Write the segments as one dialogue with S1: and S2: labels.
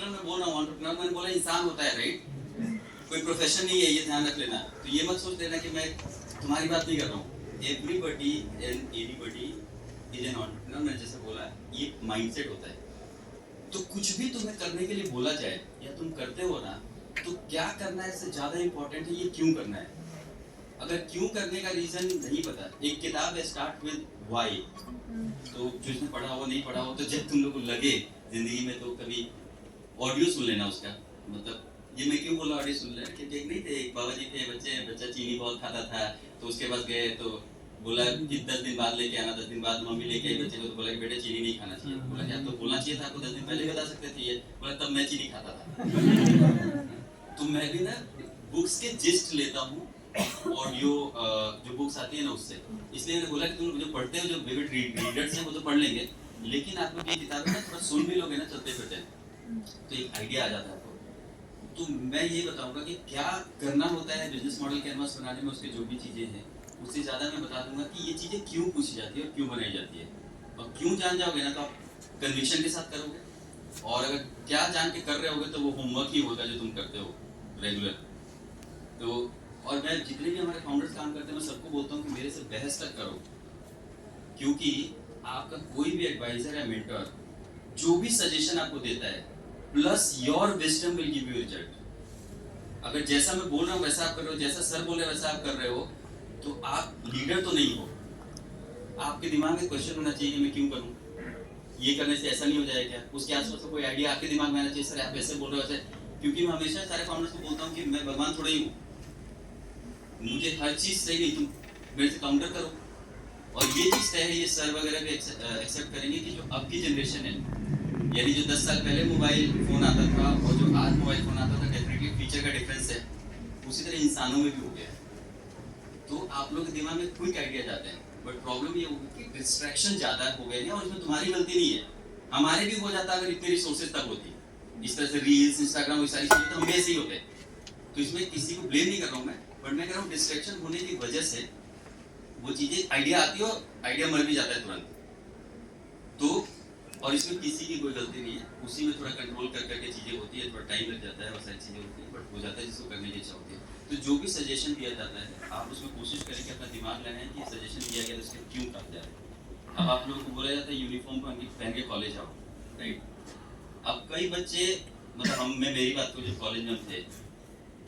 S1: Entrepreneur मैं बोल रहा हूँ, एंटरप्रेन्योर मैंने बोला इंसान होता है, राइट? कोई प्रोफेशन नहीं है, ये ध्यान रख लेना। तो ये मत सोच लेना कि मैं तुम्हारी बात नहीं कर रहा हूँ। Everybody and anybody is an entrepreneur. मैंने जैसे बोला, ये माइंडसेट होता है। तो कुछ भी तुम्हें करने के लिए बोला जाए या तुम करते हो ना, तो क्या करना है इससे ज्यादा इंपॉर्टेंट है ये क्यों करना है। अगर क्यों करने का रीजन नहीं पता, एक किताब है स्टार्ट विद व्हाई, तो जो इसने पढ़ा हो नहीं पढ़ा हो, तो जब तुम लोग को लगे जिंदगी में तो कभी ऑडियो सुन लेना उसका। मतलब ये मैं क्यों बोला ऑडियो सुन लेना, क्योंकि एक नहीं थे, एक बाबा जी थे, बच्चा चीनी बहुत खाता था, तो उसके पास गए तो बोला कि 10 दिन बाद लेके आना। 10 दिन बाद मम्मी लेके आई बच्चे को, तो बोला कि बेटे चीनी नहीं खाना चाहिए। बोला कि आप तो बोलना चाहिए था, आपको 10 दिन पहले बता सकते थे। ये बोला तब मैं चीनी खाता था। तो मैं भी ना बुक्स के जिस्ट लेता हूँ, ऑडियो जो बुक्स आती है ना उससे। इसलिए मैंने बोला कि तुम जो पढ़ते हो, जो विविड रीडर्स हैं वो तो पढ़ लेंगे, लेकिन आप लोग ये किताबें ना थोड़ा सुन भी लोगे ना चलते फिरते, तो एक आइडिया आ जाता है आपको। तो मैं ये बताऊंगा कि क्या करना होता है बिजनेस मॉडल कैनवास बनाने में, उसके जो भी चीजें हैं उससे ज्यादा मैं बता दूंगा कि ये चीजें क्यों पूछी जाती है और क्यों बनाई जाती है। और क्यों जान जाओगे ना तो आप कन्विक्शन के साथ करोगे, और अगर क्या जान के कर रहे होगे तो वो होमवर्क ही होगा जो तुम करते हो रेगुलर। तो और मैं जितने भी हमारे फाउंडर्स काम करते हैं, मैं सबको बोलता हूँ कि मेरे से बहस तक करो, क्योंकि आपका कोई भी एडवाइजर या मेंटर जो भी सजेशन आपको देता है, plus your wisdom will give you result. अगर जैसा मैं बोल रहा हूँ वैसा आप कर रहे हो, जैसा सर बोल रहे हैं वैसा आप कर रहे हो, तो आप लीडर तो नहीं हो। आपके दिमाग में क्वेश्चन होना चाहिए कि मैं क्यों करूँ, ये करने से ऐसा नहीं हो जाएगा क्या, उसके आसपास कोई आइडिया आपके दिमाग में आना चाहिए, सर आप ऐसे बोल रहे हो वैसे। क्योंकि मैं हमेशा सारे फाउंडर्स को बोलता हूँ कि मैं भगवान थोड़ा ही हूँ, मुझे हर चीज सही नहीं, तुम मेरे से काउंटर करो। और ये चीज तय है, ये सर वगैरह भी एक्सेप्ट करेंगे कि जो अब की जनरेशन है, यानी जो 10 साल पहले मोबाइल फोन आता था और जो आज मोबाइल फोन आता था, डेफिनेटली फीचर का डिफरेंस है। उसी तरह इंसानों में भी हो गया है। तो आप लोग के दिमाग में क्विक आइडिया जाते हैं, बट प्रॉब्लम ये होगी कि डिस्ट्रैक्शन ज्यादा हो गए हैं, और इसमें तुम्हारी गलती नहीं है, हमारे भी हो जाता अगर इतने रिसोर्सेज तक होती। इस तरह से रील्स, इंस्टाग्राम, ये सारी चीजें तो हम ऐसे ही होते। तो इसमें किसी को ब्लेम नहीं कर रहा हूँ मैं, बट मैं कह रहा हूँ डिस्ट्रैक्शन होने की वजह से वो चीजें आइडिया आती है और आइडिया मर भी जाता है तुरंत। तो और इसमें किसी की कोई गलती नहीं है, उसी में थोड़ा कंट्रोल कर करके चीजें होती है, थोड़ा टाइम लग जाता है और सारी चीजें होती है, बट हो जाता है जिसको करने की इच्छा होती है। तो जो भी सजेशन दिया जाता है, आप उसमें कोशिश करें कि अपना दिमाग लगाएं कि सजेशन दिया गया तो उसके क्यों कहा जा रहा है। अब आप लोगों को बोला जाता है यूनिफॉर्म पहन के कॉलेज आओ, राइट? अब कई बच्चे, मतलब हम, मैं मेरी बात को, जब कॉलेज में थे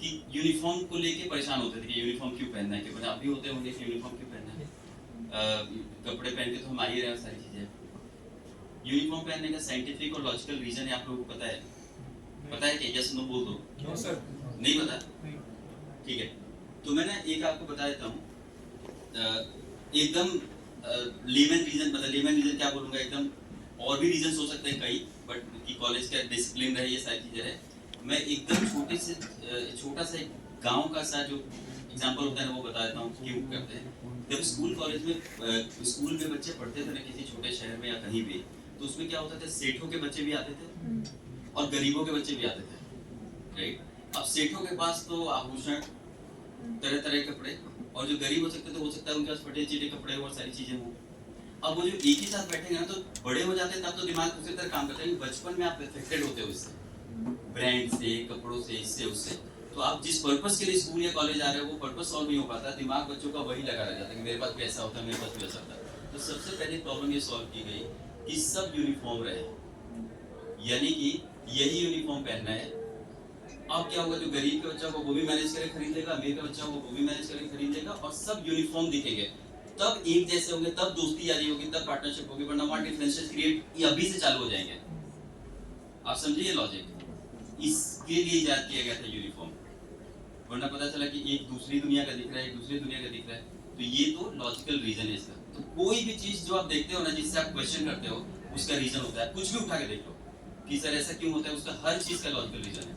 S1: कि यूनिफॉर्म को लेके परेशान होते थे कि यूनिफॉर्म क्यों पहनना है, क्योंकि आप भी होते होंगे कि यूनिफॉर्म क्यों पहनना है। कपड़े पहन के तो हम आ ही रहे हैं, सारी चीजें। यूनिफॉर्म पहनने का साइंटिफिक और लॉजिकल रीजन है, आप लोगों को पता है? पता है क्या? यस नो बोल दो।
S2: No sir.
S1: नहीं पता? ठीक है, तो मैं ना एक आपको बता देता हूँ एकदम लेमन रीजन। मतलब लेमन रीजन क्या बोलूँगा, एकदम और भी रीजन हो सकते हैं कई, बट कि कॉलेज का डिसिप्लिन रहे, ये सारी चीजें रहे। मैं एकदम छोटा सा एक गांव का सा जो एग्जांपल होता है ना वो बता देता हूँ क्यों करते हैं। जब स्कूल कॉलेज में स्कूल में बच्चे पढ़ते थे ना किसी छोटे शहर में या कहीं भी, तो उसमें क्या होता था, सेठों के बच्चे भी आते थे और गरीबों के बच्चे भी आते थे, राइट? अब सेठों के पास तो आभूषण, तरह तरह के कपड़े, और जो गरीब हो सकते तो हो सकता है उनके पास फटे चिटे कपड़े और सारी चीजें हों। अब वो जो एक ही साथ बैठेंगे ना, तो बड़े हो जाते हैं तब तो दिमाग उसी तरह काम करता है। बचपन में आप अफेक्टेड होते हो इससे, ब्रांड से, कपड़ों से, इससे उससे। तो आप जिस पर्पस के लिए स्कूल या कॉलेज आ रहे हो वो पर्पस सॉल्व नहीं हो पाता, दिमाग बच्चों का वही लगा रह जाता है कि मेरे पास भी ऐसा होता है, मेरे पास भी ऐसा होता है। तो सबसे पहले प्रॉब्लम ये सॉल्व की गई कि सब यूनिफॉर्म रहे, यानी कि यही यूनिफॉर्म पहनना है। अब क्या होगा, जो गरीब के बच्चा को वो भी मैनेज करके खरीद लेगा, अमीर का बच्चा को वो भी मैनेज करके खरीद लेगा, और सब यूनिफॉर्म दिखेंगे, तब एक जैसे होंगे, तब दोस्ती यारी होगी, तब पार्टनरशिप होगी। वरना वहां डिफरेंशियल क्रिएट अभी से चालू हो जाएंगे। आप समझिए लॉजिक, इसके लिए इजाद किया गया था यूनिफॉर्म। वरना पता चला कि एक दूसरी दुनिया का दिख रहा है, एक दूसरी दुनिया का दिख रहा है। तो ये तो लॉजिकल रीजन है इसका। तो कोई भी चीज जो आप देखते हो ना, जिससे आप क्वेश्चन करते हो, उसका रीजन होता है। कुछ भी उठा के देख लो कि सर ऐसा क्यों होता है, उसका हर चीज का लॉजिकल रीजन है।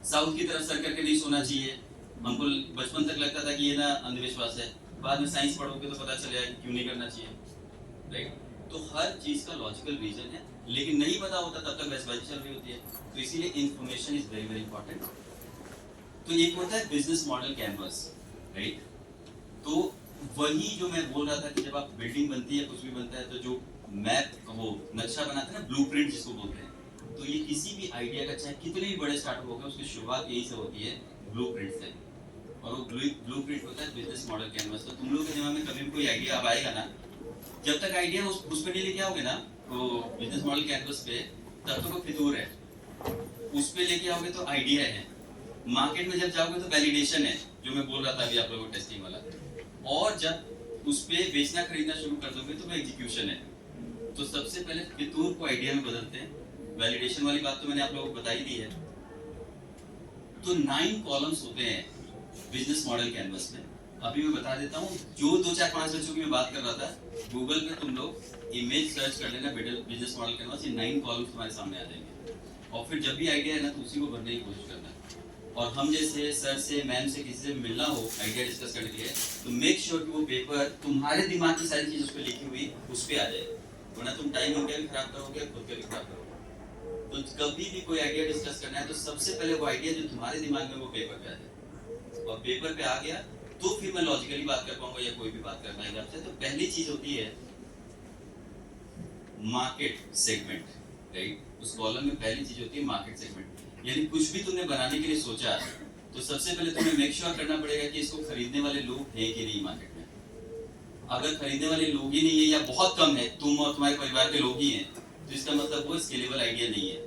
S1: साउथ की तरफ सर करके नहीं सोना चाहिए, हमको बचपन तक लगता था कि ये ना अंधविश्वास है, बाद में साइंस पढ़ोगे तो पता चलेगा क्यों नहीं करना चाहिए, राइट? तो हर चीज का लॉजिकल रीजन है, लेकिन नहीं पता होता तब तक बहसबाजी चल रही होती है। तो इसीलिए information is very very important. तो एक होता है बिजनेस मॉडल कैनवस, राइट? तो वही जो मैं बोल रहा था कि जब आप बिल्डिंग बनती है, कुछ भी बनता है, तो जो मैप, वो नक्शा बनाते हैं ना, ब्लूप्रिंट जिसको बोलते हैं, तो ये किसी भी आइडिया का चाहे कितने भी बड़े स्टार्टअप होगा उसकी शुरुआत यही से होती है, ब्लूप्रिंट से। और वो ब्लूप्रिंट होता है बिजनेस मॉडल कैनवस। तो तुम लोग के दिमाग में कभी भी कोई आइडिया अब आएगा ना, जब तक आइडिया उस पे नहीं लेके आओगे ना तो बिजनेस मॉडल कैनवस पे, तब तक वो फितूर है। उस पे लेके आओगे तो आइडिया है, मार्केट में जब जाओगे तो वैलिडेशन है, जो मैं बोल रहा था अभी आप लोगों को टेस्टिंग वाला, और जब उस पे बेचना खरीदना शुरू कर दोगे तो वो एग्जीक्यूशन है। तो सबसे पहले फितूर को आइडिया में बदलते हैं। वैलिडेशन वाली बात तो मैंने आप लोगों को बताई दी है। तो 9 कॉलम्स होते हैं बिजनेस मॉडल कैनवस में। अभी मैं बता देता हूँ, जो 2 4 5 बच्चों की मैं बात कर रहा था, गूगल पे तुम लोग इमेज सर्च कर लेना बिजनेस मॉडल कैनवस, ये 9 कॉलम्स तुम्हारे सामने आ जाएंगे। और फिर जब भी आइडिया है ना तो उसी को भरने की कोशिश करना। और हम जैसे सर से मैम से किसी से मिलना हो आइडिया डिस्कस करने के लिए, तो मेक श्योर कि वो पेपर तुम्हारे दिमाग की सारी चीज उस पर लिखी हुई उस पर आ जाए, वरना तुम टाइम उनका भी खराब करोगे, खुद का भी खराब करोगे। तो कभी भी कोई आइडिया डिस्कस करना है तो सबसे पहले वो आइडिया जो तुम्हारे दिमाग में वो पेपर पे आ जाए, और पेपर पे आ गया तो फिर मैं लॉजिकली बात कर पाऊंगा या कोई भी बात कर पाएगा आपसे। तो पहली चीज होती है मार्केट सेगमेंट, राइट। उस कॉलम में पहली चीज होती है मार्केट सेगमेंट। यानी कुछ भी तुमने बनाने के लिए सोचा है तो सबसे पहले तुम्हें मेक श्योर करना पड़ेगा कि इसको खरीदने वाले लोग हैं कि नहीं मार्केट में। अगर खरीदने वाले लोग ही नहीं है या बहुत कम है, तुम और तुम्हारे परिवार के लोग ही हैं, तो इसका मतलब वो स्केलेबल आइडिया नहीं है।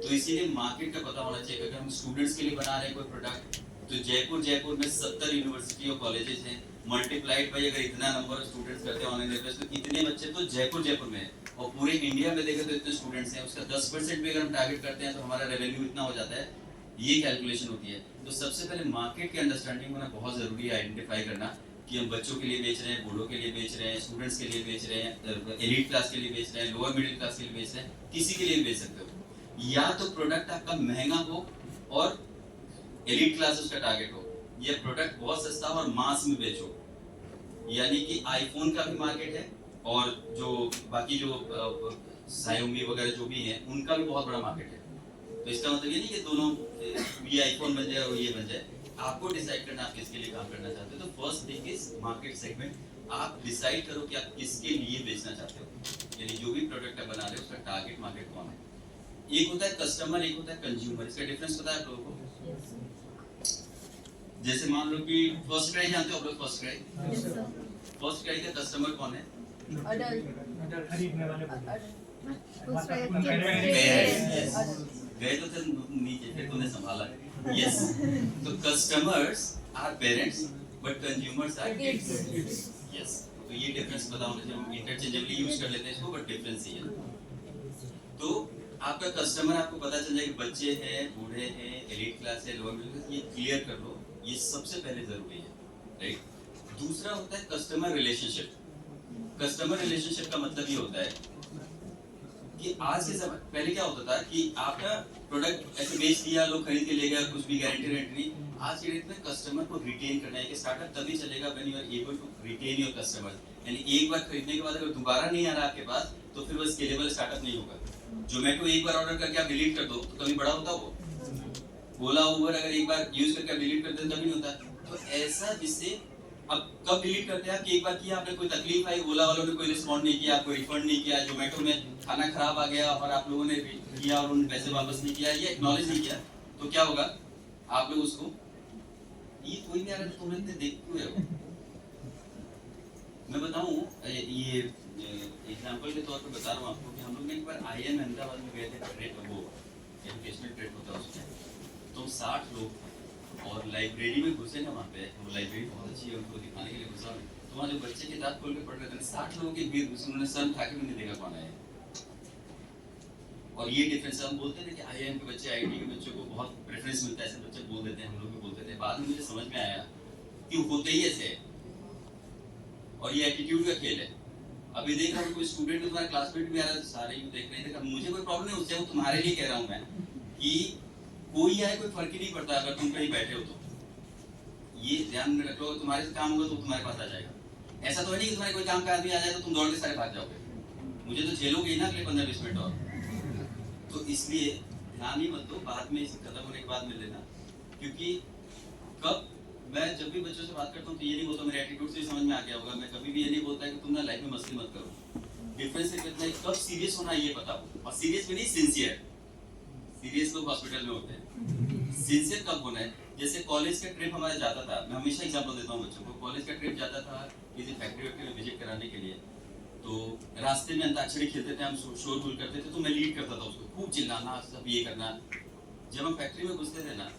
S1: तो इसीलिए मार्केट का पता होना चाहिए। अगर हम स्टूडेंट्स के लिए बना रहे हैं कोई प्रोडक्ट, तो जयपुर में 70 यूनिवर्सिटी और कॉलेजेस हैं, मल्टीप्लाइड बाई अगर इतना नंबर ऑफ स्टूडेंट्स करते हैं ऑनलाइन लेवल, तो इतने बच्चे तो जयपुर में है। और पूरे इंडिया में देखें तो इतने स्टूडेंट्स हैं, उसका 10% भी अगर हम टारगेट करते हैं तो हमारा रेवेन्यू इतना हो जाता है। ये कैलकुलेशन होती है। तो सबसे पहले मार्केट की अंडरस्टैंडिंग होना बहुत जरूरी है, आइडेंटिफाई करना कि हम बच्चों के लिए बेच रहे हैं, बूढ़ों के लिए बेच रहे हैं, स्टूडेंट्स के लिए बेच रहे हैं, एलीट क्लास के लिए बेच रहे हैं, लोअर मिडिल क्लास के लिए बेच रहे हैं, किसी के लिए बेच सकते हो। या तो प्रोडक्ट आपका महंगा हो और एलीट क्लास उसका टारगेट हो, या प्रोडक्ट बहुत सस्ता हो और मास में बेचो। यानी कि आईफोन का भी मार्केट है और जो बाकी जो Xiaomi वगैरह जो भी हैं उनका भी बहुत बड़ा मार्केट है। तो इसका मतलब ये नहीं कि दोनों ये आईफोन बन जाए और ये बन जाए। आपको डिसाइड करना आप किसके लिए काम करना चाहते हो। तो first thing is market segment. आप डिसाइड करो कि आप किसके लिए बेचना चाहते हो, यानी जो भी प्रोडक्ट आप बना रहे हो उसका टारगेट मार्केट कौन है। एक होता है कस्टमर, एक होता है कंज्यूमर। इसका डिफरेंस पता है आप लोगों को? जैसे मान लो कि फर्स्ट क्राई जानते हो आप लोग? फर्स्ट क्राई का कस्टमर कौन है? खरीदने वाले गए तो थे नीचे, फिर तूने संभाला। यस, तो customers are parents but consumers are kids. Yes, तो ये डिफरेंस पता होना चाहिए। हम इंटरचेंजेबली यूज कर लेते हैं इसको, बट डिफरेंस ये है। तो आपका कस्टमर आपको पता चल जाए कि बच्चे हैं, बूढ़े हैं, एलीट क्लास है, लोअर मिडिल क्लास, ये क्लियर कर लो। ये सबसे पहले जरूरी है, राइट। दूसरा होता है कस्टमर रिलेशनशिप। कस्टमर रिलेशनशिप का मतलब ये होता है कि आज के समय, पहले क्या होता था कि आपका प्रोडक्ट ऐसे बेच दिया, लोग खरीद के ले गए, कुछ भी गारंटी नहीं। आज के डेट में कस्टमर को रिटेन करना है। कि स्टार्टअप तभी चलेगा when you are able to retain your customer. यानी एक बार खरीदने के बाद अगर दोबारा नहीं आ रहा आपके पास, तो फिर वो स्केलेबल स्टार्टअप नहीं होगा। जोमेटो एक बार ऑर्डर करके आप डिलीट कर दो तो कभी बड़ा होता वो। ओला उबर अगर एक बार यूज करके आप डिलीट करते तभी नहीं होता। तो ऐसा जिससे अब कब डिलीट करते हैं आप कि एक बार किया, आपने कोई तकलीफ आई, ओला वालों ने कोई रिस्पॉन्ड नहीं किया, कोई रिफंड नहीं किया, जोमेटो में खाना खराब आ गया और आप लोगों ने किया और उन्होंने पैसे वापस नहीं किया, ये एक्नॉलेज नहीं किया, तो क्या होगा? आप लोग उसको, ये कोई नहीं आ रहा तो तुम इतने देख क्यों रहे हो? मैं बताऊं, ये एग्जांपल के तौर पे बता रहा हूँ आपको कि हम लोग एक बार IIM अहमदाबाद में गए थे, ट्रेड वो एजुकेशनल ट्रेड होता है उसमें। तो 60 लोग और लाइब्रेरी में घुसे ना, वहाँ पे वो लाइब्रेरी बहुत अच्छी है, उनको दिखाने के लिए घुसा। तो वहाँ जो बच्चे किताब खोल के पढ़ रहे थे, 60 लोगों के बीच घुसे, उन्होंने सर उठा के भी नहीं देखा कौन है। और ये डिफरेंस हम बोलते थे कि IIM के बच्चे, IIT के बच्चों को बहुत प्रेफरेंस मिलता है, ऐसे बच्चे बोल देते हैं, हम लोग भी बोलते थे। बाद में मुझे समझ में आया कि होते ही ऐसे है और ये एटीट्यूड का खेल है। अभी देख रहा हूँ कोई स्टूडेंट तुम्हारा क्लासमेट भी आ रहा है, सारे ही देख रहे थे। मुझे कोई प्रॉब्लम नहीं उससे, वो तुम्हारे लिए कह रहा हूँ मैं कि कोई आए कोई फर्क ही नहीं पड़ता अगर तुम कहीं बैठे हो तो। ये ध्यान में रखो, तुम्हारे से काम होगा तो तुम्हारे पास आ जाएगा। ऐसा तो है नहीं कि तुम्हारे कोई काम का आदमी आ जाए तो तुम दौड़ के सारे भाग जाओगे, मुझे तो झेलोगे ही ना अगले 15-20 मिनट और। तो इसलिए ध्यान ही मत दो, बाद में इसे खत्म होने के बाद मिल लेना। क्योंकि कब मैं जब भी बच्चों से बात करता हूँ तो ये नहीं बोलता, मेरे एटीट्यूड से समझ में आ गया होगा, मैं कभी भी ये नहीं बोलता कि तुम ना लाइफ में मस्ती मत करो। डिफरेंस सिर्फ इतना है कब सीरियस होना है ये पता हो, और सीरियस भी नहीं सिंसियर। सीरियस लोग हॉस्पिटल में होते हैं, सिंसियर कब होना है। जैसे कॉलेज का ट्रिप हमारा जाता था, मैं हमेशा एग्जांपल देता हूँ बच्चों को, कॉलेज का ट्रिप जाता था किसी फैक्ट्री वैक्ट्री में विजिट कराने के लिए, तो रास्ते में अंताक्षरी खेलते थे हम, शोर गुल करते थे, तो मैं लीड करता था उसको, खूब चिल्लाना सब ये करना। जब हम फैक्ट्री में घुसते थे ना,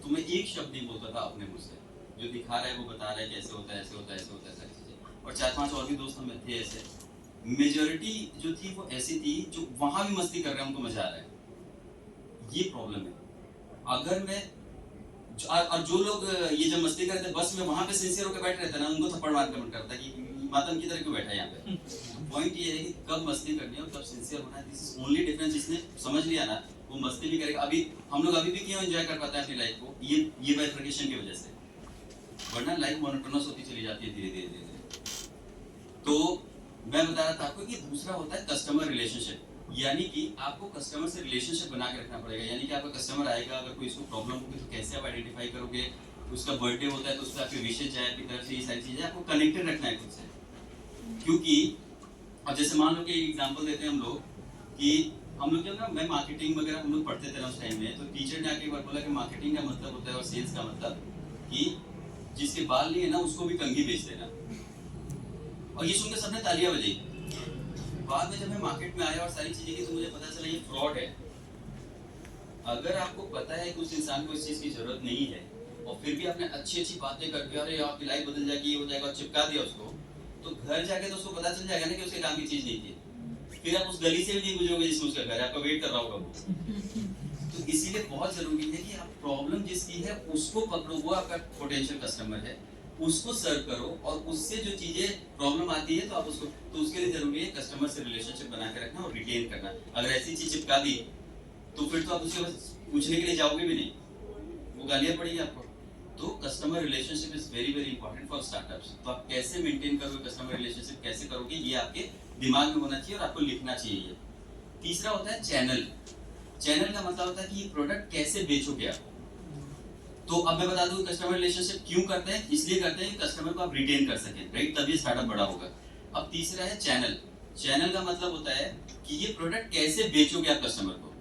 S1: तो मैं एक शब्द नहीं बोलता था अपने मुंह से, जो दिखा रहा है वो बता रहा है कैसे होता है, ऐसे होता है, ऐसे होता है, सारी चीजें। और 4-5 और भी दोस्त हम थे ऐसे, मेजोरिटी जो थी वो ऐसी थी जो वहां भी मस्ती कर रहे हैं, उनको मजा आ रहा है। ये प्रॉब्लम है। अगर मैं और जो लोग ये जब मस्ती करते हैं बस में, वहां पे सिंसियर होकर बैठ रहते हैं ना, उनको थप्पड़ मार के मन करता है कि मातम की तरह क्यों बैठा है यहाँ पे। पॉइंट ये है कि कब मस्ती करनी है और कब सिंसियर होना है, दिस इज ओनली डिफरेंस। जिसने समझ लिया ना वो मस्ती भी करेगा। अभी हम लोग अभी भी क्यों एंजॉय कर पाते हैं अपनी लाइफ को, ये बाइफर्केशन की वजह से, वरना लाइफ मोनोटोनस होती चली जाती है धीरे धीरे। तो मैं बता रहा था आपको कि दूसरा होता है कस्टमर रिलेशनशिप, यानी कि आपको कस्टमर से रिलेशनशिप बना के रखना पड़ेगा। यानी कि आपका कस्टमर आएगा, अगर कोई इसको प्रॉब्लम होगी तो कैसे आप आइडेंटिफाई करोगे, उसका बर्थडे होता है तो उससे आपके विशेष जाए आपकी तरफ से, ये सारी चीजें आपको कनेक्टेड रखना है खुद से। क्योंकि अब जैसे मान लो कि एग्जांपल देते हैं हम लोग कि हम लोग जब ना, मैं मार्केटिंग वगैरह हम लोग पढ़ते थे ना उस टाइम में, तो टीचर ने आके एक बार बोला कि मार्केटिंग का मतलब होता है और सेल्स का मतलब कि जिसके बाल नहीं है ना उसको भी कंघी बेच देना। और ये सुनकर सबने तालियां बजाई। बाद में जब मैं मार्केट में आया और सारी चीजें की तो मुझे पता चला ये फ्रॉड है। अगर आपको पता है कि उस इंसान को इस चीज की जरूरत नहीं है और फिर भी आपने अच्छी अच्छी बातें करके अरे आपकी लाइफ बदल जाएगी, ये हो जाएगा, और चिपका दिया उसको, तो घर जाके तो उसको पता चल जाएगा ना कि उसके काम की चीज नहीं थी। फिर आप उस गली से भी नहीं गुजरोगे जिसमें उसका घर है, आपका वेट कर रहा होगा वो। तो इसीलिए बहुत जरूरी है कि आप प्रॉब्लम जिसकी है उसको पकड़ो, वो आपका पोटेंशियल कस्टमर है, उसको सर्व करो, और उससे जो चीजें प्रॉब्लम आती है तो आप उसको, तो उसके लिए जरूरी है कस्टमर से रिलेशनशिप बना के रखना और रिटेन करना। अगर ऐसी चीज चिपका दी तो फिर तो आप उसके पास पूछने के लिए जाओगे भी नहीं, वो गालियां पड़ेगी आपको। तो customer relationship is very very important for startups. तो आप कैसे मेंटेन करोगे कस्टमर रिलेशनशिप, कैसे करोगे, ये आपके दिमाग में होना चाहिए और आपको लिखना चाहिए। तीसरा होता है चैनल। चैनल का मतलब होता है कि ये प्रोडक्ट कैसे बेचोगे आप। तो अब मैं बता दूं कस्टमर रिलेशनशिप क्यों करते हैं, इसलिए करते हैं कि कस्टमर को आप रिटेन कर सकें, राइट, तभी स्टार्टअप बड़ा होगा। अब तीसरा है चैनल। चैनल का मतलब होता है कि ये प्रोडक्ट कैसे बेचोगे आप कस्टमर को।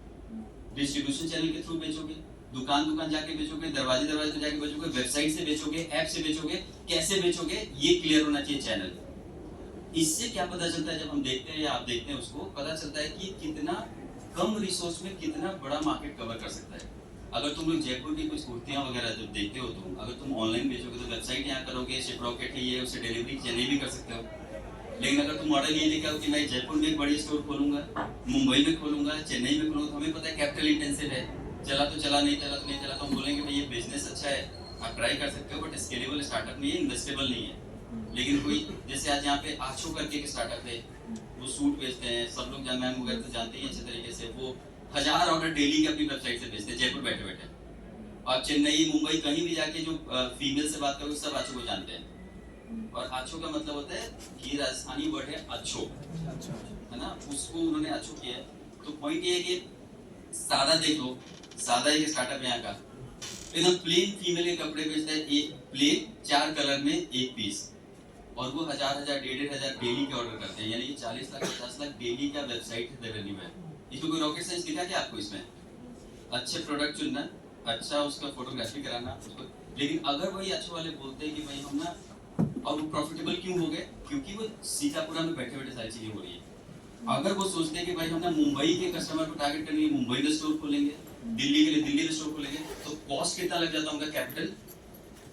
S1: डिस्ट्रीब्यूशन चैनल के थ्रू बेचोगे, दुकान दुकान जाके बेचोगे, दरवाजे दरवाजे जाके बेचोगे, वेबसाइट से बेचोगे, ऐप से बेचोगे, कैसे बेचोगे, ये क्लियर होना चाहिए चैनल। इससे क्या पता चलता है, जब हम देखते हैं या आप देखते हैं उसको, पता चलता है कि कितना कम रिसोर्स में कितना बड़ा मार्केट कवर कर सकता है। अगर तुम लोग जयपुर की कुछ कुर्तियां वगैरह जब देखते हो, तुम अगर तुम ऑनलाइन बेचोगे तो वेबसाइट यहाँ करोगे, शिप रॉकेट है, ये उससे डिलीवरी चेन्नई भी कर सकते हो। लेकिन अगर तुम मॉडल ये लेके आओ कि मैं जयपुर में एक बड़ी स्टोर खोलूंगा, मुंबई में खोलूंगा, चेन्नई में खोलूंगा, तो हमें पता है कैपिटल इंटेंसिव है, चला तो चला, नहीं चला तो नहीं चला। तो हम बोलेंगे भाई ये बिजनेस अच्छा है, आप ट्राई कर सकते हो, बट स्केलेबल स्टार्टअप नहीं है, इन्वेस्टेबल नहीं है। लेकिन कोई जैसे आज यहाँ पे आशो करके एक स्टार्टअप है, वो सूट बेचते हैं, सब लोग मैम वगैरह तो जानते हैं अच्छे तरीके से, वो 1000 ऑर्डर डेली के अपनी वेबसाइट से बेचते हैं जयपुर बैठे बैठे। और चेन्नई मुंबई कहीं भी जाके जो फीमेल से बात करोगे सब आशो को जानते हैं। और आछो का मतलब होता है कि राजस्थानी वर्ड है अच्छो, है ना, उसको उन्होंने अच्छो किया है। तो पॉइंट ये है कि सादा देख लो, सादा एक स्टार्टअप यहाँ का एकदम प्लेन फीमेल के कपड़े बेचता है, एक प्लेन 4 कलर में एक पीस, और वो 1000 1,500 डेली के ऑर्डर करते हैं, यानी कि 40 लाख 50 लाख डेली का वेबसाइट रेवेन्यू है। इसमें कोई रॉकेट साइंस दिखा क्या आपको? इसमें अच्छे प्रोडक्ट चुनना, अच्छा उसका फोटोग्राफी कराना उसको। लेकिन अगर वही अच्छे वाले बोलते हैं कि भाई हम ना, और वो प्रॉफिटेबल क्यों हो गए, क्योंकि वो सीतापुरा में बैठे बैठे सारी चीजें हो रही है। अगर वो सोचते हैं कि भाई हम ना मुंबई के कस्टमर को टारगेट करेंगे, मुंबई में स्टोर खोलेंगे, दिल्ली के लिए दिल्ली में स्टोर खोलेंगे, तो कॉस्ट कितना लग जाता है उनका कैपिटल,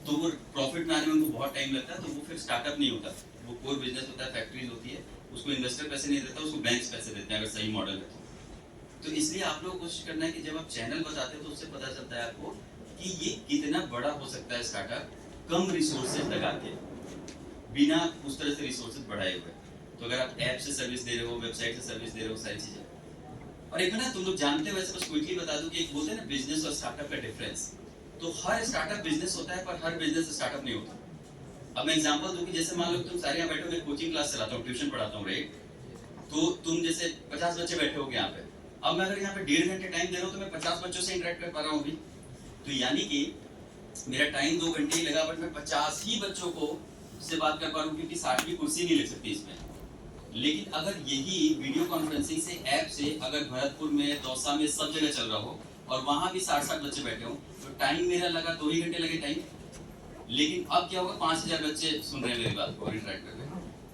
S1: तो वो प्रॉफिट में आने में उनको बहुत टाइम लगता है, तो वो फिर स्टार्टअप नहीं होता, वो कोर बिजनेस होता है, फैक्ट्रीज होती है, उसको इन्वेस्टर पैसे नहीं देता, उसको बैंक्स पैसे देते हैं अगर सही मॉडल है तो। इसलिए आप लोग कोशिश करना है कि जब आप चैनल बताते हो तो उससे पता चलता है आपको कि ये कितना बड़ा हो सकता है स्टार्टअप, कम रिसोर्सेज लगा के, बिना उस तरह से रिसोर्सेज बढ़ाए हुए। तो अगर आप ऐप से सर्विस दे रहे हो, वेबसाइट से सर्विस दे रहे हो, सारी चीजें। और एक ना तुम लोग जानते हो, वैसे बस क्विकली बता दूं कि एक बोलते हैं ना बिजनेस और स्टार्टअप का डिफरेंस। तो हर स्टार्टअप बिजनेस होता है पर हर बिजनेस स्टार्टअप नहीं होता। अब मैं एग्जांपल दूं कि जैसे मान लो तुम सारे यहाँ बैठे हो, मैं कोचिंग क्लास चलाता हूँ, ट्यूशन पढ़ाता हूँ, राइट, तो तुम जैसे 50 बच्चे बैठे होगे यहाँ पे। अब मैं अगर यहाँ पे 1.5 घंटे टाइम दे रहा हूँ तो मैं 50 बच्चों से इंटरेक्ट कर पा रहा हूँ अभी, तो यानी कि मेरा टाइम 2 घंटे ही लगा, बट मैं 50 ही बच्चों को से बात कर पा रहा हूँ, क्योंकि 60वीं कुर्सी नहीं ले सकती इसमें। लेकिन अगर यही वीडियो कॉन्फ्रेंसिंग से ऐप से अगर भरतपुर में, दौसा में, सब जगह चल रहा हो और वहां भी 60-60 बच्चे बैठे हो, तो टाइम मेरा लगा 2 ही घंटे लगे टाइम, लेकिन अब क्या होगा 5000 बच्चे सुन रहे हैं मेरी बात को और इंटरेक्ट कर रहे हैं।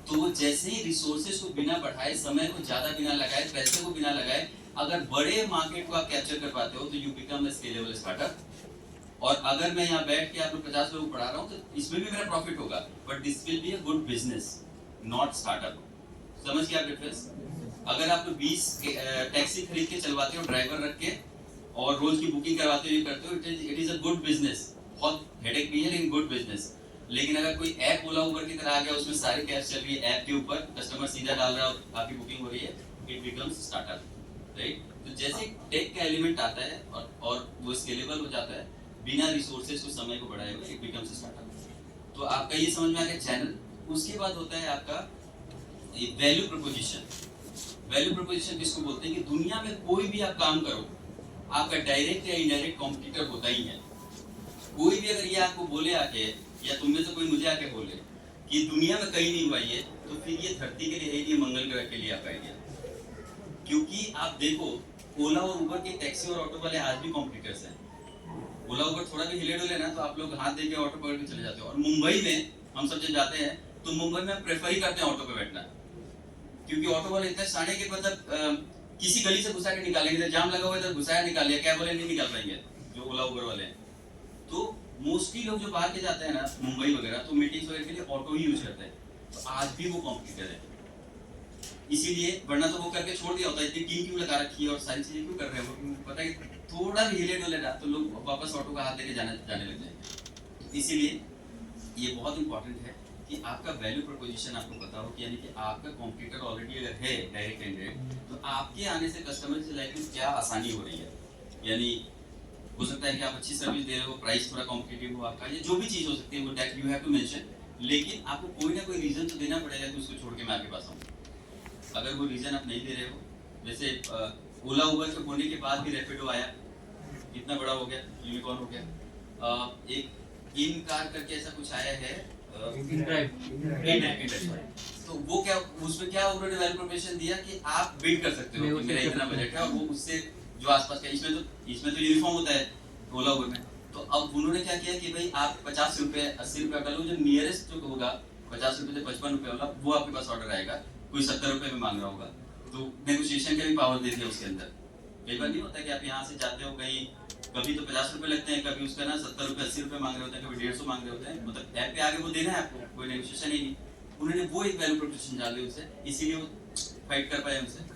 S1: तो वो जैसे ही रिसोर्सेज को बिना बढ़ाए, समय को ज्यादा बिना लगाए, पैसे को बिना लगाए, अगर बड़े मार्केट को आप कैप्चर कर पाते हो तो you become a scalable startup. और अगर मैं यहाँ बैठ के आप लोग 50 लोग पढ़ा रहा हूँ तो इसमें भी मेरा प्रॉफिट होगा, but this will be a good business, not startup. समझ गया आप डिफरेंस? अगर आप लोग 20 टैक्सी खरीद के चलवाते हो ड्राइवर रख के और रोज की बुकिंग करवाते हो, ये करते हो, it is a good business. बहुत हेडेक भी है लेकिन गुड बिजनेस। लेकिन अगर कोई ऐप ओला उबर की तरह आ गया, उसमें सारी कैब्स चल रही है ऐप के ऊपर, कस्टमर सीधा डाल रहा है, आपकी बुकिंग हो रही है, इट बिकम्स स्टार्टअप, राइट? तो जैसे टेक का एलिमेंट आता है और वो स्केलेबल हो जाता है बिना रिसोर्सेज को, समय को बढ़ाए हुए, इट बिकम्स स्टार्टअप। तो आपका ये समझ में आ गया चैनल। उसके बाद होता है आपका वैल्यू प्रोपोजिशन। वैल्यू प्रोपोजिशन किसको बोलते हैं कि दुनिया में कोई भी आप काम करो, आपका डायरेक्ट या इनडायरेक्ट कॉम्पिटिटर होता ही है। कोई भी अगर ये आपको बोले आके, या तुम में से कोई मुझे आके बोले कि दुनिया में कहीं नहीं हुआ ये, तो फिर ये धरती के लिए है, ये मंगल ग्रह के लिए आपका आइडिया। क्योंकि आप देखो ओला और उबर के टैक्सी और ऑटो वाले आज भी कॉम्पिटिटर्स हैं। ओला उबर थोड़ा भी हिले डुले ना तो आप लोग हाथ दे के ऑटो पकड़ के चले जाते हो। और मुंबई में हम सब जब जाते हैं तो मुंबई में प्रेफर ही करते हैं ऑटो पे बैठना, क्योंकि ऑटो वाले इतने साढ़े के मतलब किसी गली से घुसा के निकालेंगे, जाम लगा हुआ है इधर घुसाया निकाल लिया, कैब वाले नहीं निकाल पाएंगे जो ओला उबर वाले हैं। तो मोस्टली लोग जो बाहर के जाते हैं ना मुंबई वगैरह, तो मीटिंग्स वगैरह के लिए ऑटो ही यूज करते हैं। तो आज भी वो कॉम्पिटिटर है, इसीलिए, वरना तो वो करके छोड़ दिया होता है। इतनी टीम क्यों लगा रखी है और सारी चीजें क्यों कर रहे हैं, पता है थोड़ा भी हिले डुले ना तो लोग वापस ऑटो का हाथ लेके जाने लग जाएंगे। इसीलिए ये बहुत इंपॉर्टेंट है कि आपका वैल्यू प्रोपोजिशन आपको पता हो, कि यानी कि आपका कॉम्पिटिटर ऑलरेडी अगर है डायरेक्ट कैंडिडेट, तो आपके आने से कस्टमर की लाइफ में क्या आसानी हो रही है। यानी हो सकता है कि आप अच्छी सर्विस दे रहे हो, प्राइस थोड़ा कॉम्पिटिटिव हो आपका, ये जो भी चीज हो सकती है वो that you have to mention. लेकिन आपको कोई ना कोई रीजन तो देना पड़ेगा कि उसको छोड़ के मैं आपके पास आऊँ। अगर वो रीजन आप नहीं दे रहे हो, जैसे ओला उबर के होने के बाद भी रैपिडो आया, कितना बड़ा हो गया, यूनिकॉर्न हो गया। एक इन कार करके ऐसा कुछ आया है, तो वो क्या, उसमें क्या उन्होंने वैल्यू प्रोपोजिशन दिया कि आप बिड कर सकते हो कि मेरा इतना बजट है, और वो उससे जो आसपास का, इसमें तो यूनिफॉर्म होता है ओला उबर में। तो अब उन्होंने क्या किया कि भाई आप 50 रुपए 80 रुपए का लो, जो नियरेस्ट जो होगा 50 रुपए से 55 रुपए वाला, वो आपके पास ऑर्डर आएगा। कोई 70 रुपए में मांग रहा होगा, तो नेगोशिएशन का भी पावर दे दिया उसके अंदर। कई बार नहीं होता कि आप यहाँ से जाते हो कहीं, कभी तो 50 रुपए लगते हैं, कभी उसका ना 70 रुपए 80 रुपए मांग रहे होते हैं, कभी 150 मांग रहे होते हैं, मतलब ऐप पे आगे वो देना है आपको, कोई नेगोशिएशन ही नहीं। उन्होंने वो एक वैल्यू प्रोपोजिशन डाल दी उनसे, इसीलिए वो फाइट कर पाए उनसे।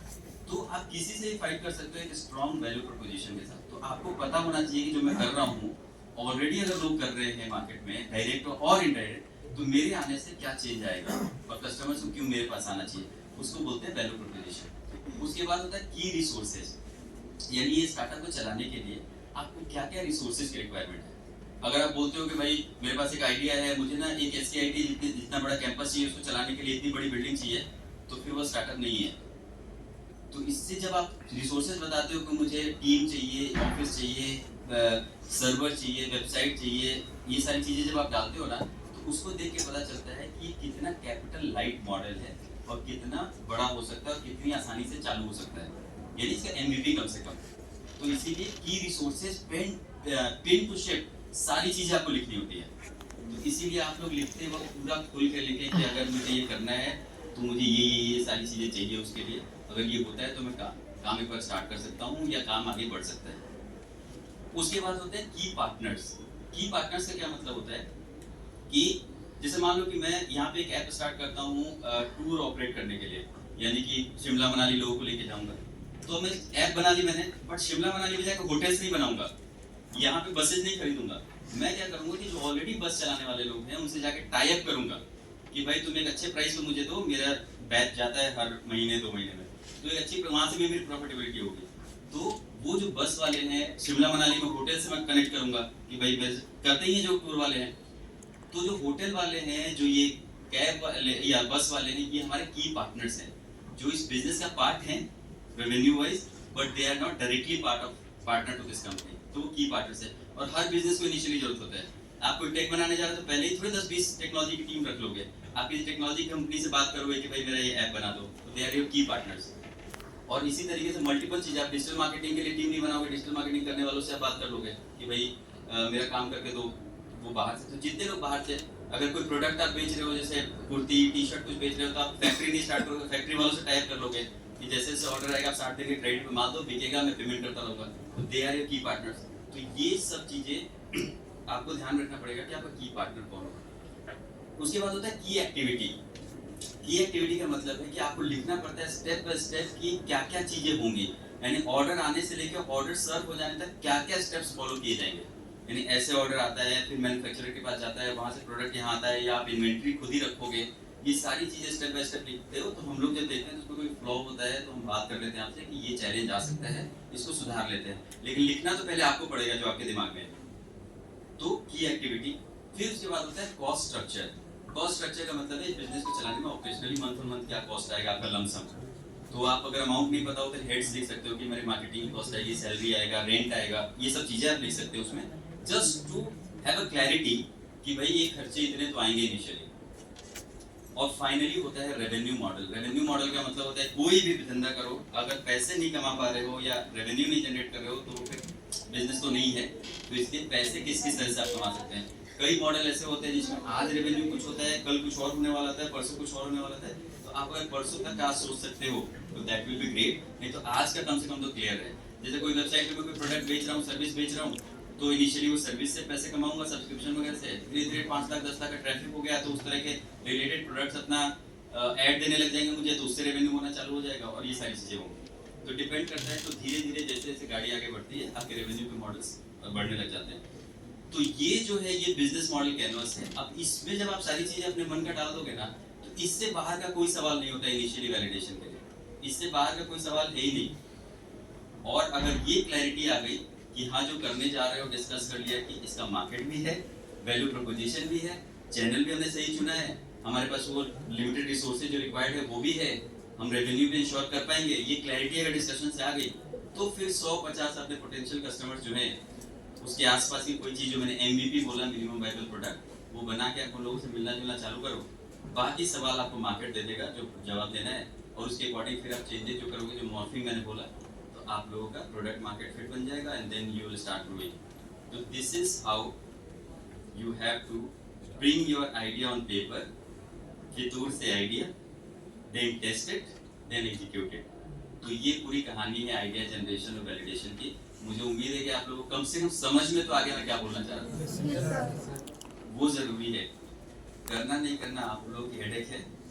S1: तो आप किसी से भी फाइट कर सकते हो एक स्ट्रॉन्ग वैल्यू प्रोपोजिशन के साथ। तो आपको पता होना चाहिए कि जो मैं कर रहा हूँ ऑलरेडी अगर लोग कर रहे हैं मार्केट में, डायरेक्ट और इनडायरेक्ट, तो मेरे आने से क्या चेंज आएगा और कस्टमर्स को क्यों मेरे पास आना चाहिए, उसको बोलते हैं वैल्यू प्रोपोजिशन। उसके बाद होता है की रिसोर्सेज, यानी ये स्टार्टअप को चलाने के लिए आपको क्या क्या रिसोर्सेज की रिक्वायरमेंट है। अगर आप बोलते हो कि भाई मेरे पास एक आइडिया है, मुझे ना एक SKIT जितना बड़ा कैंपस चाहिए, उसको चलाने के लिए इतनी बड़ी बिल्डिंग चाहिए, तो फिर वो स्टार्टअप नहीं है। तो इससे जब आप रिसोर्सेज बताते हो कि मुझे टीम चाहिए, ऑफिस चाहिए, सर्वर चाहिए, वेबसाइट चाहिए, ये सारी चीजें जब आप डालते हो ना, तो उसको देख के पता चलता है कि कितना कैपिटल लाइट मॉडल है और कितना बड़ा हो सकता है और कितनी आसानी से चालू हो सकता है, यानी इसका MVP कम से कम। तो इसीलिए की रिसोर्सेज पेन टू शिप सारी चीजें आपको लिखनी होती है। तो इसीलिए आप लोग लिखते वक्त पूरा खुल कर लिखें कि अगर मुझे ये करना है तो मुझे ये सारी चीजें चाहिए, उसके लिए अगर ये होता है तो मैं काम एक बार स्टार्ट कर सकता हूँ या काम आगे बढ़ सकता है। उसके बाद होते हैं की पार्टनर्स। की पार्टनर्स का क्या मतलब होता है कि जैसे मान लो कि मैं यहाँ पे एक ऐप स्टार्ट करता हूँ टूर ऑपरेट करने के लिए, यानी कि शिमला मनाली लोगों को लेके जाऊंगा। तो मैं ऐप बना ली मैंने, बट शिमला मनाली में जाकर होटल्स नहीं बनाऊंगा, यहाँ पे बसेज नहीं खरीदूंगा। मैं क्या करूंगा कि जो ऑलरेडी बस चलाने वाले लोग हैं उनसे जाके टाई अप करूंगा कि भाई तुम एक अच्छे प्राइस पे मुझे दो, मेरा बैच जाता है हर महीने 2 महीने में, तो एक अच्छी वहां से भी मेरी प्रॉफिटेबिलिटी होगी। तो वो जो बस वाले हैं शिमला मनाली में होटल से मैं कनेक्ट करूंगा कि भाई करते ही हैं जो टूर वाले हैं। तो जो होटल वाले हैं, जो ये कैब वाले या बस वाले हैं, ये हमारे की पार्टनर्स हैं जो इस बिजनेस का पार्ट हैं revenue wise, but they are not directly partner to this company. तो वो की पार्टनर्स है, और हर बिजनेस को इनिशियली जरूरत होता है। आप कोई टेक बनाने जा रहे हो तो पहले ही थोड़े 10-20 टेक्नोलॉजी की टीम रख लोगे। आप किसी टेक्नोलॉजी कंपनी से बात करोगे कि भाई मेरा ये ऐप बना दो, तो दे आर योर की पार्टनर्स। और इसी तरीके से मल्टीपल चीज़, आप डिजिटल मार्केटिंग के लिए टीम नहीं बनाओगे, डिजिटल मार्केटिंग करने वालों से आप बात कर लोगे कि भाई मेरा काम करके दो, वो बाहर से। तो जितने लोग बाहर से, अगर कोई प्रोडक्ट आप बेच रहे हो, जैसे कुर्ती टी शर्ट कुछ बेच रहे हो, तो आप फैक्ट्री नहीं स्टार्ट करोगे, फैक्ट्री वालों से टाइप कर लोगे कि जैसे जैसे ऑर्डर आएगा आप 60 दिन के क्रेडिट पे माल दो, बिकेगा, मैं पेमेंट करता रहूँगा। तो दे आर योर की पार्टनर्स। तो ये सब चीज़ें आपको ध्यान रखना पड़ेगा कि आपका की पार्टनर कौन होगा। उसके बाद होता है की एक्टिविटी। की एक्टिविटी का मतलब है कि आपको लिखना पड़ता है स्टेप बाय स्टेप कि क्या क्या चीजें होंगी, यानी ऑर्डर आने से लेकर ऑर्डर सर्व हो जाने तक क्या क्या स्टेप्स फॉलो किए जाएंगे। यानी ऐसे ऑर्डर आता है, फिर मैन्युफैक्चरर के पास जाता है, वहां से प्रोडक्ट यहाँ आता है, या आप इन्वेंट्री खुद ही रखोगे। ये सारी चीजें स्टेप बाय स्टेप लिखते हो। तो हम लोग जब देखते हैं तो उसमें कोई फ्लॉ होता है तो हम बात कर लेते हैं आपसे कि ये चैलेंज आ सकता है, इसको सुधार लेते हैं। लेकिन लिखना तो पहले आपको पड़ेगा जो आपके दिमाग में है। तो की एक्टिविटी। फिर उसके बाद होता है कॉस्ट स्ट्रक्चर। कॉस्ट स्ट्रक्चर का मतलब है बिजनेस को चलाने में ऑपरेशनली मंथ ऑन मंथ क्या कॉस्ट आएगा आपका लमसम। तो आप अगर अमाउंट नहीं पता हो तो हेड्स लिख सकते हो कि मेरी मार्केटिंग कॉस्ट आएगी, सैलरी आएगा, रेंट आएगा, ये सब चीजें आप लिख सकते हो उसमें, just to have a clarity कि भाई ये खर्चे इतने तो आएंगे इनिशियली। और फाइनली होता है रेवेन्यू मॉडल। रेवेन्यू मॉडल का मतलब होता है कोई भी धंधा करो, अगर पैसे नहीं कमा पा रहे हो या रेवेन्यू नहीं जनरेट कर रहे हो तो फिर बिजनेस तो नहीं है। तो इसलिए पैसे किस किस तरह से आप कमा सकते हैं। कई मॉडल ऐसे होते हैं जिसमें आज रेवेन्यू कुछ होता है, कल कुछ और होने वाला था, परसों कुछ और होने वाला था। तो आप अगर परसों तक का सोच सकते हो तो दैट विल बी ग्रेट, नहीं तो आज का कम से कम तो क्लियर है। जैसे कोई वेबसाइट पे कोई प्रोडक्ट बेच रहा हूँ, सर्विस बेच रहा हूँ, तो इनिशियली वो सर्विस से पैसे कमाऊंगा, सब्सक्रिप्शन वगैरह से। धीरे धीरे 5 लाख 10 लाख का ट्रैफिक हो गया तो उस तरह के रिलेटेड प्रोडक्ट्स अपना ऐड देने लग जाएंगे मुझे, तो उससे रेवेन्यू होना चालू हो जाएगा और ये सारी चीजें होंगी। तो डिपेंड करता है। तो धीरे धीरे जैसे जैसे गाड़ी आगे बढ़ती है आपके रेवेन्यू के मॉडल्स बढ़ने लग जाते हैं। तो ये जो है ये बिजनेस मॉडल कैनवस है। अब इसमें जब आप सारी चीजें अपने मन का डाल दोगे ना, तो इससे बाहर का कोई सवाल नहीं होता इनिशियली वैलिडेशन के लिए। इससे बाहर का कोई सवाल है ही नहीं। और अगर ये क्लैरिटी आ गई कि हाँ जो करने जा रहे हो डिस्कस कर लिया कि इसका मार्केट भी है, वैल्यू प्रोपोजिशन भी है, चैनल भी हमने सही चुना है, हमारे पास वो लिमिटेड रिसोर्सेज जो रिक्वायर्ड है वो भी है, हम रेवेन्यू भी इंश्योर कर पाएंगे, ये क्लैरिटी अगर डिस्कशन से आ गई तो फिर 100-50 अपने पोटेंशियल कस्टमर्स जो है उसके आसपास की कोई चीज जो मैंने MVP बोला, मिनिमम वायबल प्रोडक्ट, वो बना के आप उन लोगों से मिलना जुलना चालू करो। बाकी सवाल आपको मार्केट दे देगा जो जवाब देना है, और उसके अकॉर्डिंग फिर आप चेंजेस जो करोगे, जो मॉर्फिंग मैंने बोला, तो आप लोगों का प्रोडक्ट मार्केट फिट बन जाएगा and then you will start growing. तो this is how you have to bring your idea on paper, फितूर से idea, then test it, then execute it. तो ये पूरी कहानी है आइडिया जनरेशन और वैलिडेशन की। मुझे उम्मीद है कि आप लोगों को कम से कम समझ में तो आगे मैं क्या बोलना चाह रहा हूँ। वो जरूरी है, करना नहीं करना आप लोगों की हेडेक है।